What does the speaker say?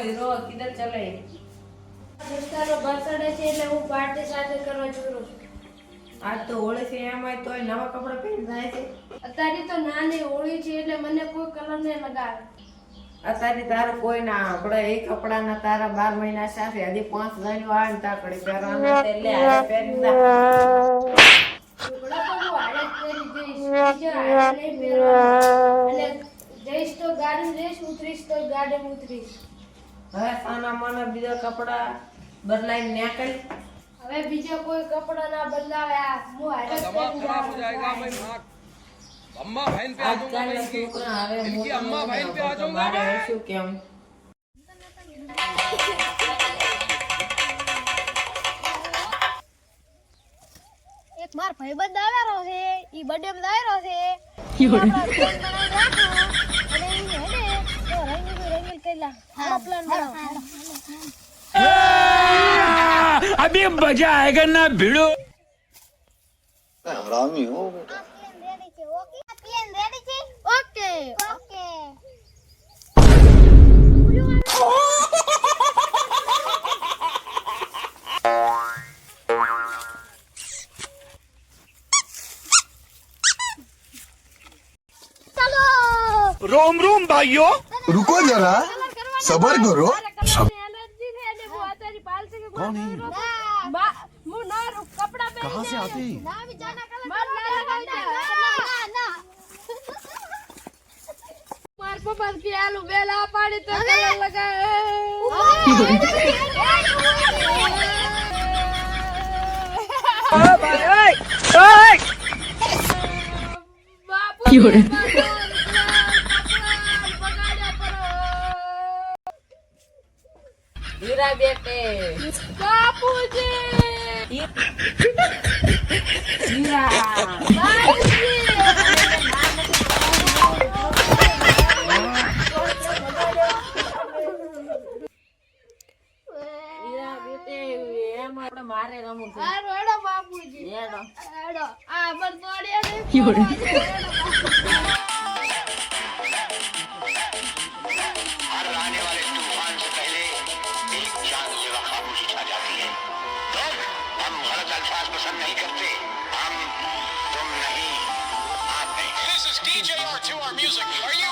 Hero किधर चले દોસ્તારો બર્થડે છે એટલે હું પાર્ટી સાથે કરવા જુરો आज तो होली से एम है तो नवा कपड़ा पहन जाए थे અત્યારે તો નાની હોળી છે એટલે મને કોઈ કલર ને લગાવે અત્યારે તારો કોઈ ના આપણે એક કપડા ના તારા 12 મહિના સાથે હજી 5 જણો આવે ને તાકડી પહેરવાના એટલે હારે પહેરી જા ટુકડા તો હું હારે જ પહેરી જઈશ બીજો હારે નહીં પહેરવાનો એટલે જઈશ તો ગાડી જઈશ ઉતરીશ તો ગાડી ઉતરીશ હવે સાના મને બીજા કપડા બદલાઈને નીકળ હવે બીજો કોઈ કપડા ના બદલાવે આ હું હારે જ પહેરી खराब हो जाएगा मैं माँ अम्मा बहन पे आ जाऊंगा मैं इनकी છોકરા હવે इनकी अम्मा बहन पे आ जाऊंगा મારે मैं શું કેમ એક માર ભાઈબંધ આવેલો છે ઈ બર્થડે માં આવેલો છે આપણા પ્લાન બનાવી રાખો અને ઈ હેડે તો રંગીલ કેલા આપણો પ્લાન બનાવો अभी मजा आएगा ना भिड़ो हरामी हो बेटा પ્લેન રેડી છે ઓકે ઓકે रोम रोम भाइयों रुको जरा सबर करो એલર્જી છે અને હું આતારી પાલ છે કે कौन है હું ના કપડા પહેરી कहाँ से आते हैं ના વિચારના કલર ના માર પપ્પા કે આલુ બેલા પાડી તો કલર લગાવે બાપુ હીરા બેટે બાપુજી હીરા હીરા બેટે એમ આપણે મારે રમવું છે આ રોડો બાપુજી હેડો હેડો આ બર તોડ્યા ને हर आने वाले तूफान से पहले एक जानलेवा खामोशी छा जाती है लोग हम गलत अल्फाज पसंद नहीं करते हम तुम नहीं आप नहीं This is DJ R2 our music. Are you